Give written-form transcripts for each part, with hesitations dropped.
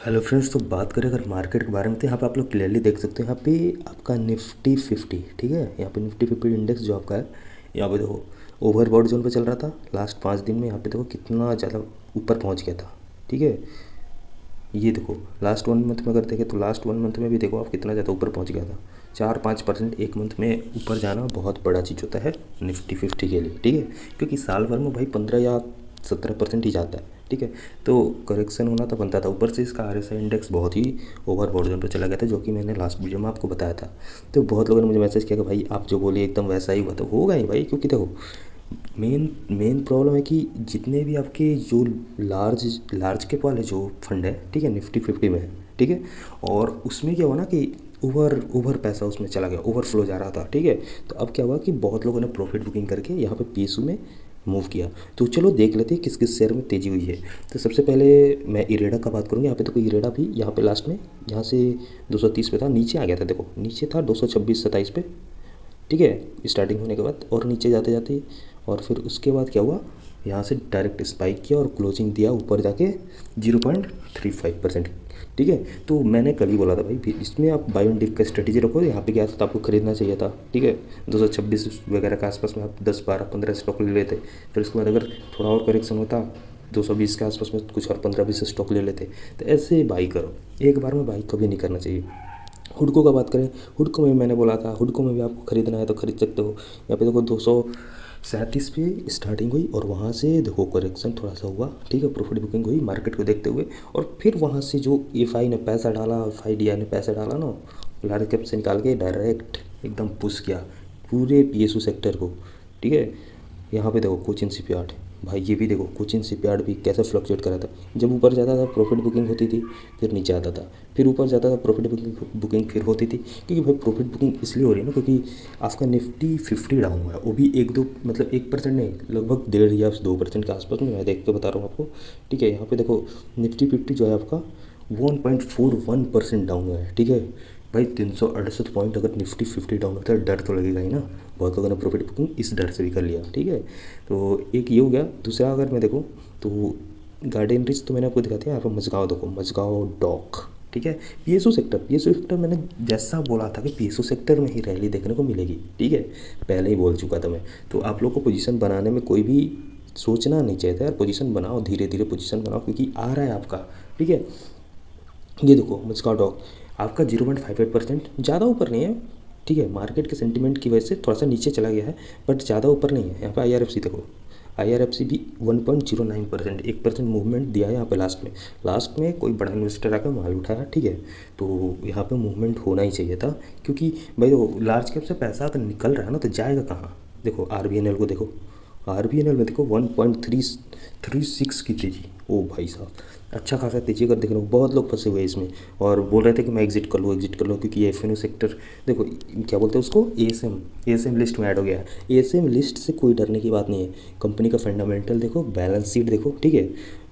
Hello friends, तो बात करें अगर मार्केट के बारे में तो यहाँ पे आप लोग क्लियरली देख सकते हैं। यहाँ पे आपका निफ्टी 50, ठीक है। यहाँ पे निफ्टी 50 इंडेक्स जो आपका है, यहाँ पे देखो ओवरबॉट जोन पे चल रहा था लास्ट 5 दिन में। यहाँ पे देखो कितना ज़्यादा ऊपर पहुँच गया था, ठीक है। ये देखो लास्ट 1 मंथ में अगर देखें तो लास्ट 1 मंथ में भी देखो आप कितना ज़्यादा ऊपर पहुँच गया था। 4-5% एक मंथ में ऊपर जाना बहुत बड़ा चीज़ होता है निफ्टी 50 के लिए, ठीक है। क्योंकि साल भर में भाई 15 या 17% ही जाता है, ठीक है। तो करेक्शन होना तो बनता था। ऊपर से इसका RSI इंडेक्स बहुत ही ओवर बॉर्डन पर चला गया था, जो कि मैंने लास्ट वीडियो में आपको बताया था। तो बहुत लोगों ने मुझे मैसेज किया कि भाई आप जो बोलिए एकदम वैसा ही हुआ। तो होगा ही भाई, क्योंकि देखो मेन मेन प्रॉब्लम है कि जितने भी आपके जो लार्ज लार्ज कैप वाले जो फंड है, ठीक है, निफ्टी 50 में है, ठीक है। और उसमें क्या हुआ ना कि ओवर ओवर पैसा उसमें चला गया, ओवरफ्लो जा रहा था, ठीक है। तो अब क्या हुआ कि बहुत लोगों ने प्रॉफिट बुकिंग करके यहाँ पे PSU में मूव किया। तो चलो देख लेते हैं किस किस शेयर में तेज़ी हुई है। तो सबसे पहले मैं इरेडा का बात करूँगा। यहाँ पे देखो इरेडा भी यहाँ पे लास्ट में यहाँ से 230 पे था, नीचे आ गया था। देखो नीचे था 226-27 पे, ठीक है, स्टार्टिंग होने के बाद। और नीचे जाते जाते और फिर उसके बाद क्या हुआ, यहाँ से डायरेक्ट स्पाइक किया और क्लोजिंग दिया ऊपर जाके 0.35%, ठीक है। तो मैंने कल ही बोला था भाई इसमें आप बाय ऑन डिप का स्ट्रेटेजी रखो। यहाँ पे गया था तो आपको खरीदना चाहिए था, ठीक है। 226 वगैरह के आसपास में आप 10-12-15 स्टॉक ले लेते। फिर उसके बाद अगर थोड़ा और करेक्शन होता 220 के आसपास में कुछ और 15-20 स्टॉक ले लेते। तो ऐसे बाई करो, एक बार में बाई कभी नहीं करना चाहिए। हुडको का बात करें, हुडको में मैंने बोला था, हुडको में भी आपको खरीदना है तो खरीद सकते हो। यहाँ पे देखो 237 पे स्टार्टिंग हुई और वहाँ से देखो करेक्शन थोड़ा सा हुआ, ठीक है। प्रॉफिट बुकिंग हुई मार्केट को देखते हुए। और फिर वहाँ से जो FI ने पैसा डाला, FIDI ने पैसा डाला ना, लार्ज कैप से निकाल के डायरेक्ट एकदम पुश किया पूरे PSU सेक्टर को, ठीक है। यहाँ पे देखो कोचिन शिपयार्ड, भाई ये भी देखो कोचिन शिपयार्ड भी कैसे फ्लक्चुएट करा था। जब ऊपर जाता था प्रॉफिट बुकिंग होती थी, फिर नीचे आता था, फिर ऊपर जाता था प्रॉफिट बुकिंग फिर होती थी। क्योंकि भाई प्रॉफिट बुकिंग इसलिए हो रही है ना क्योंकि आपका निफ्टी 50 डाउन हुआ है, वो भी 1-2 मतलब 1% नहीं, लगभग 1.5 या 2% के आसपास में। मैं देख के बता रहा हूँ आपको, ठीक है। यहाँ पे देखो निफ्टी 50 जो है आपका 1.41% डाउन हुआ है, ठीक है। भाई 368 पॉइंट अगर निफ्टी 50 डाउन होता है, डर तो लगेगा ही ना। बहुत लोगों ने प्रॉफिट बुकिंग इस डर से भी कर लिया, ठीक है। तो एक ये हो गया। दूसरा अगर मैं देखूँ तो गार्डन रिच तो मैंने आपको दिखा दिया। यहाँ पर मजगाँव देखो, मजगाँव डॉक, ठीक है। PSU सेक्टर मैंने जैसा बोला था कि PSU सेक्टर में ही रैली देखने को मिलेगी, ठीक है। पहले ही बोल चुका था मैं। तो आप लोग को पोजीशन बनाने में कोई भी सोचना नहीं चाहिए था यार। पोजीशन बनाओ, धीरे धीरे पोजीशन बनाओ, क्योंकि आ रहा है आपका, ठीक है। ये देखो मस्का डॉग आपका 0.58%, ज़्यादा ऊपर नहीं है, ठीक है। मार्केट के सेंटीमेंट की वजह से थोड़ा सा नीचे चला गया है, बट ज़्यादा ऊपर नहीं है। यहाँ पे IRFC देखो, IRFC भी 1.09%, 1% मूवमेंट दिया है यहाँ पे लास्ट में कोई बड़ा इन्वेस्टर आकर माल उठाया, ठीक है। तो यहाँ पे मूवमेंट होना ही चाहिए था, क्योंकि भाई देखो लार्ज कैप से पैसा तो निकल रहा है ना, तो जाएगा कहाँ। देखो RBNL को देखो, RBNL में देखो 1.36 की तेज़ी। ओ भाई साहब, अच्छा खासा तेज़ी अगर देख रहे हो। बहुत लोग फंसे हुए हैं इसमें और बोल रहे थे कि मैं एग्जिट कर लूँ क्योंकि ये FNO सेक्टर देखो क्या बोलते हैं उसको, ASM लिस्ट में ऐड हो गया है। ASM लिस्ट से कोई डरने की बात नहीं है। कंपनी का फंडामेंटल देखो, बैलेंस शीट देखो, ठीक है।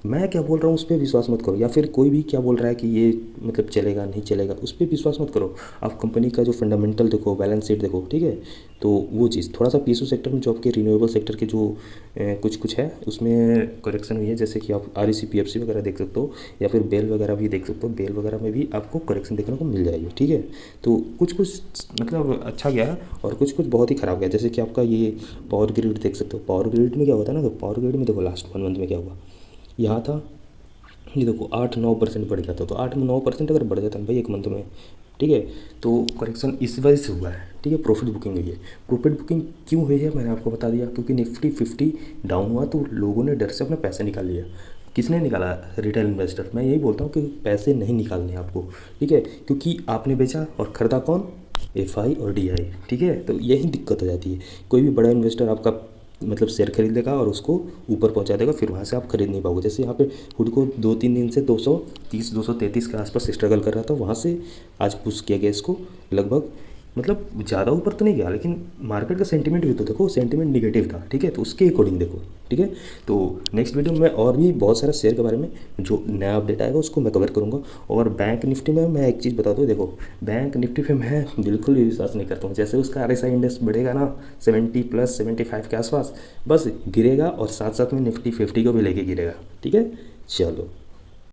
मैं क्या बोल रहा हूँ उस पर विश्वास मत करो, या फिर कोई भी क्या बोल रहा है कि ये मतलब चलेगा नहीं चलेगा, उस पर विश्वास मत करो। आप कंपनी का जो फंडामेंटल देखो, बैलेंस शीट देखो, ठीक है। तो वो चीज़ थोड़ा सा PSU सेक्टर में जो आपके रिन्यूएबल सेक्टर के जो कुछ है उसमें करेक्शन हुई है, जैसे कि आप REC PFC वगैरह देख सकते हो, या फिर बेल वगैरह भी देख सकते हो। बेल वगैरह में भी आपको करेक्शन देखने को मिल जाएगी, ठीक है। तो कुछ मतलब अच्छा गया और कुछ बहुत ही ख़राब गया। जैसे कि आपका ये पावर ग्रिड देख सकते हो। पावर ग्रिड में क्या होता है ना, तो पावर ग्रिड में देखो लास्ट 1 मंथ में क्या हुआ, यहाँ था, ये देखो 8-9% बढ़ गया था। तो 8-9% अगर बढ़ जाता है भाई एक मंथ में, ठीक है। तो करेक्शन इस वजह से हुआ है, ठीक है। प्रॉफिट बुकिंग हुई है। प्रॉफिट बुकिंग क्यों हुई है मैंने आपको बता दिया, क्योंकि निफ्टी 50 डाउन हुआ तो लोगों ने डर से अपने पैसे निकाल लिया। किसने निकाला, रिटेल इन्वेस्टर। मैं यही बोलता हूँ कि पैसे नहीं निकालने आपको, ठीक है। क्योंकि आपने बेचा और ख़रीदा कौन, FI और DI, ठीक है। तो यही दिक्कत हो जाती है। कोई भी बड़ा इन्वेस्टर आपका मतलब शेयर खरीद लेगा और उसको ऊपर पहुंचा देगा, फिर वहाँ से आप खरीद नहीं पाओगे। जैसे यहाँ पे हुड को 2-3 दिन से 230-233 के आसपास स्ट्रगल कर रहा था, वहाँ से आज पुश किया गया इसको लगभग, मतलब ज़्यादा ऊपर तो नहीं गया, लेकिन मार्केट का सेंटीमेंट भी तो देखो, सेंटीमेंट निगेटिव था, ठीक है। तो उसके अकॉर्डिंग देखो, ठीक है। तो नेक्स्ट वीडियो में और भी बहुत सारा शेयर के बारे में जो नया अपडेट आएगा उसको मैं कवर करूँगा। और बैंक निफ्टी में मैं एक चीज़ बता दूँ, देखो बैंक निफ्टी पे मैं बिल्कुल भी विश्वास नहीं करता हूँ। जैसे उसका RSI इंडेक्स बढ़ेगा ना 70+75 के आसपास, बस गिरेगा और साथ साथ में निफ्टी 50 को भी लेके गिरेगा, ठीक है। चलो।